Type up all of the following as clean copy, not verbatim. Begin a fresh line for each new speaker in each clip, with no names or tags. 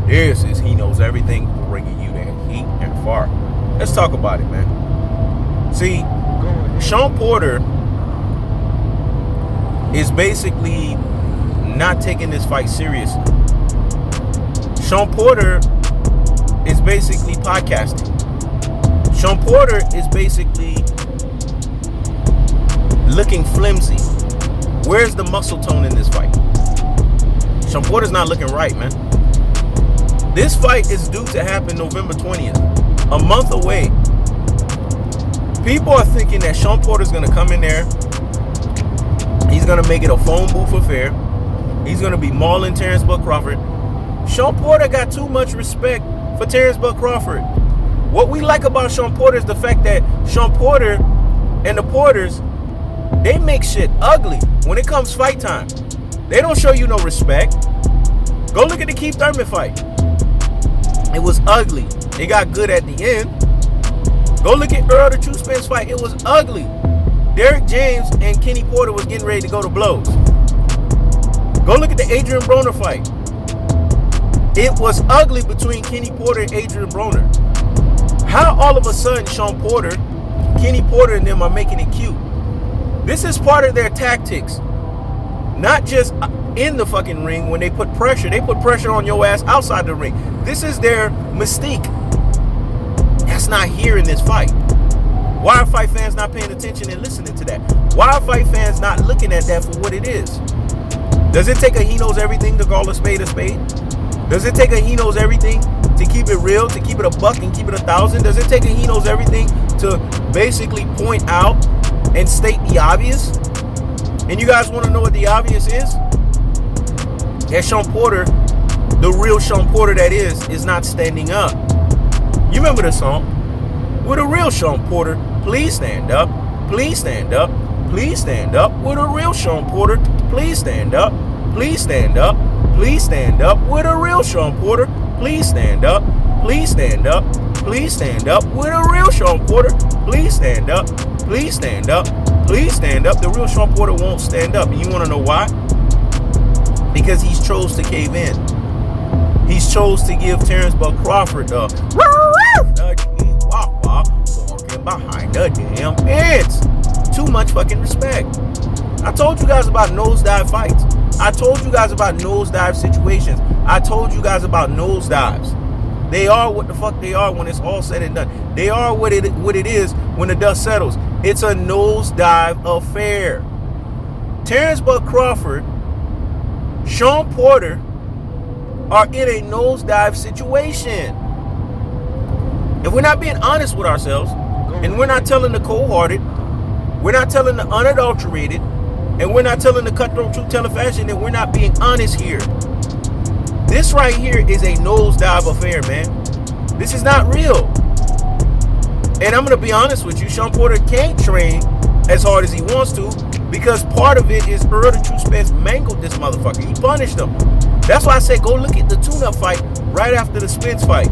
This is He Knows Everything, bringing you that heat and far. Let's talk about it, man. See, Shawn Porter is basically not taking this fight seriously. Shawn Porter is basically podcasting. Shawn Porter is basically looking flimsy. Where's the muscle tone in this fight? Shawn Porter's not looking right, man. This fight is due to happen November 20th, a month away. People are thinking that Shawn Porter's going to come in there. He's going to make it a phone booth affair. He's going to be mauling Terence Bud Crawford. Shawn Porter got too much respect for Terence Bud Crawford. What we like about Shawn Porter is the fact that Shawn Porter and the Porters, they make shit ugly when it comes fight time. They don't show you no respect. Go look at the Keith Thurman fight. It was ugly. It got good at the end. Go look at Earl the True Spence fight. It was ugly. Derek James and Kenny Porter was getting ready to go to blows. Go look at the Adrian Broner fight. It was ugly between Kenny Porter and Adrian Broner. How all of a sudden Shawn Porter, Kenny Porter and them are making it cute? This is part of their tactics. Not just in the fucking ring when they put pressure on your ass outside the ring. This is their mystique. That's not here in this fight. Why are fight fans not paying attention and listening to that? Why are fight fans not looking at that for what it is? Does it take a He Knows Everything to call a spade a spade? Does it take a He Knows Everything to keep it real, to keep it a buck and keep it 1,000? Does it take a He Knows Everything to basically point out and state the obvious? And you guys want to know what the obvious is? That Shawn Porter, the real Shawn Porter that is not standing up. You remember the song? With a real Shawn Porter, please stand up. Please stand up. Please stand up. With a real Shawn Porter, please stand up. Please stand up. Please stand up. With a real Shawn Porter, please stand up. Please stand up. Please stand up. With a real Shawn Porter, please stand up. Please stand up. Please stand up. The real Shawn Porter won't stand up. And you want to know why? Because he's chose to cave in. He's chose to give Terence Bud Crawford the walking behind the damn fence. Too much fucking respect. I told you guys about nosedive fights. I told you guys about nosedive situations. I told you guys about nosedives. They are what the fuck they are when it's all said and done. They are what it is when the dust settles. It's a nosedive affair. Terence Bud Crawford, Shawn Porter are in a nosedive situation. If we're not being honest with ourselves, and we're not telling the cold-hearted, we're not telling the unadulterated, and we're not telling the cutthroat truth teller fashion, then we're not being honest here. This right here is a nosedive affair, man. This is not real. And I'm going to be honest with you, Shawn Porter can't train as hard as he wants to because part of it is Earl the True Spence mangled this motherfucker. He punished him. That's why I said go look at the tune-up fight right after the Spence fight.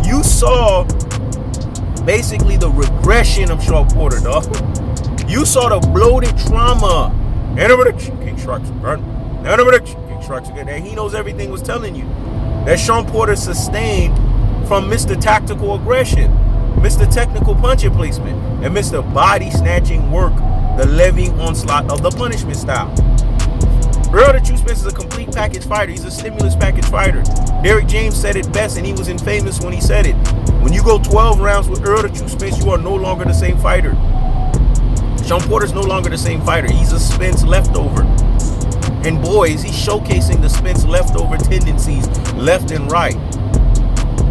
You saw basically the regression of Shawn Porter, dog. You saw the bloated trauma. That He Knows Everything was telling you. That Shawn Porter sustained from Mr. Tactical Aggression, Mr. Technical Punching Placement, and Mr. Body Snatching Work, the levying onslaught of the punishment style. Earl the True Spence is a complete package fighter. He's a stimulus package fighter. Derek James said it best, and he was infamous when he said it. When you go 12 rounds with Earl the True Spence, you are no longer the same fighter. Shawn Porter's no longer the same fighter. He's a Spence leftover. And boys, he's showcasing the Spence leftover tendencies left and right.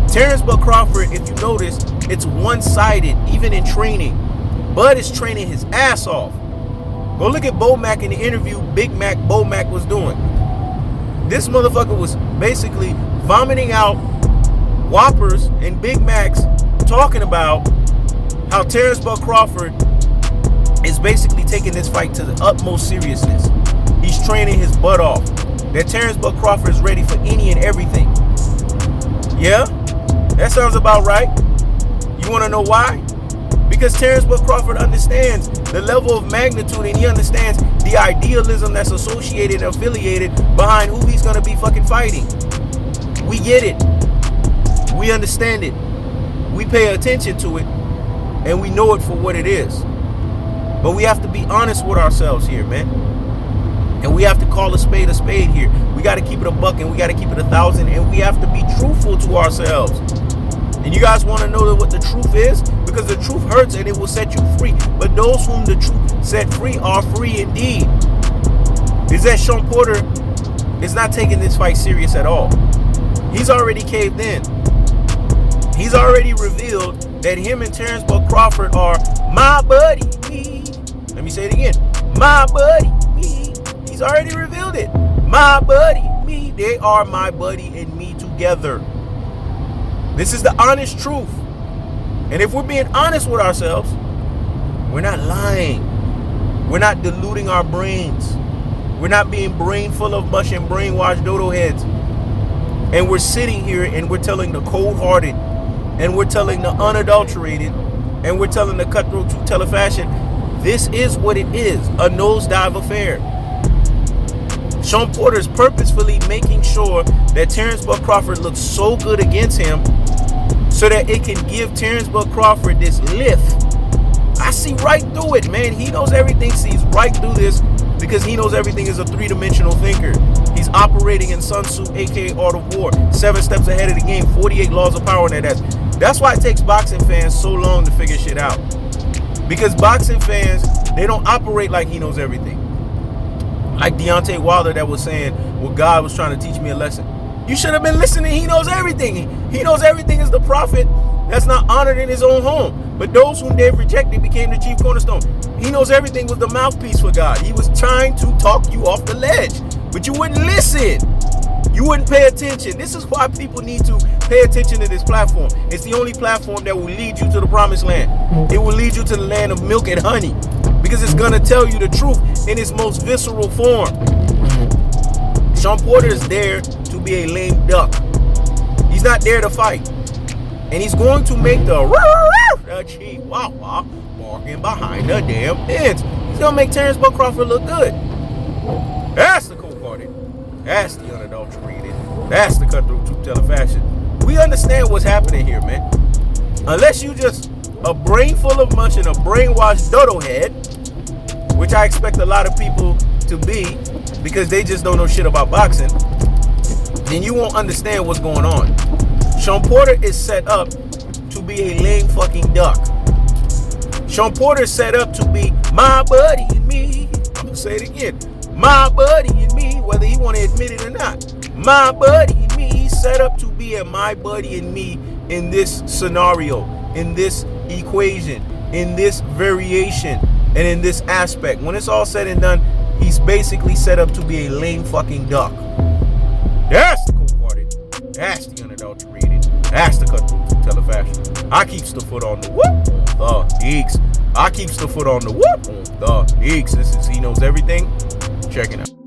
Terence Bud Crawford, if you notice, it's one-sided, even in training. Bud is training his ass off. Go look at Bo Mack in the interview Big Mac Bo Mack was doing. This motherfucker was basically vomiting out Whoppers and Big Macs, talking about how Terence Bud Crawford is basically taking this fight to the utmost seriousness. He's training his butt off. That Terence Bud Crawford is ready for any and everything. Yeah? That sounds about right. You want to know why? Because Terence Bud Crawford understands the level of magnitude, and he understands the idealism that's associated and affiliated behind who he's going to be fucking fighting. We get it. We understand it. We pay attention to it. And we know it for what it is. But we have to be honest with ourselves here, man. And we have to call a spade here. We got to keep it a buck and we got to keep it 1,000. And we have to be truthful to ourselves. And you guys want to know what the truth is? Because the truth hurts and it will set you free. But those whom the truth set free are free indeed. Is that Shawn Porter is not taking this fight serious at all. He's already caved in. He's already revealed that him and Terence Crawford are my buddy, me. Let me say it again. My buddy, me. He's already revealed it. My buddy, me. They are my buddy and me together. This is the honest truth. And if we're being honest with ourselves, we're not lying. We're not deluding our brains. We're not being brain full of mush and brainwashed dodo heads. And we're sitting here and we're telling the cold-hearted, and we're telling the unadulterated, and we're telling the cutthroat truth teller fashion, this is what it is, a nosedive affair. Shawn Porter is purposefully making sure that Terence Crawford looks so good against him so that it can give Terence Crawford this lift. I see right through it, man. He knows everything, sees right through this because he knows everything is a three-dimensional thinker. He's operating in Sun Tzu, aka Art of War, 7 steps ahead of the game, 48 laws of power in that ass. That's why it takes boxing fans so long to figure shit out. Because boxing fans, they don't operate like he knows everything. Like Deontay Wilder that was saying, well, God was trying to teach me a lesson. You should have been listening. He knows everything. He knows everything is the prophet that's not honored in his own home. But those whom they've rejected became the chief cornerstone. He knows everything was the mouthpiece for God. He was trying to talk you off the ledge, but you wouldn't listen. You wouldn't pay attention. This is why people need to pay attention to this platform. It's the only platform that will lead you to the promised land. It will lead you to the land of milk and honey because it's going to tell you the truth in its most visceral form. Shawn Porter is there to be a lame duck. He's not there to fight. And he's going to make the chihuahua barking behind the damn fence. He's going to make Terence Crawford look good. That's the cold-hearted. That's the unadulterated. That's the cutthroat truth teller fashion. We understand what's happening here, man. Unless you just a brain full of mush and a brainwashed dodo head, which I expect a lot of people to be because they just don't know shit about boxing, then you won't understand what's going on. Shawn Porter is set up to be a lame fucking duck. Shawn Porter is set up to be my buddy and me. I'm gonna say it again. My buddy and me, whether he want to admit it or not. My buddy and me, he's set up to be a my buddy and me in this scenario, in this equation, in this variation, and in this aspect. When it's all said and done, he's basically set up to be a lame fucking duck. That's the cold-hearted. That's the unadulterated. That's the cutthroat truth teller fashion. I keeps the foot on the whoop on the geeks. I keeps the foot on the whoop on the geeks. This is He Knows Everything. Check it out.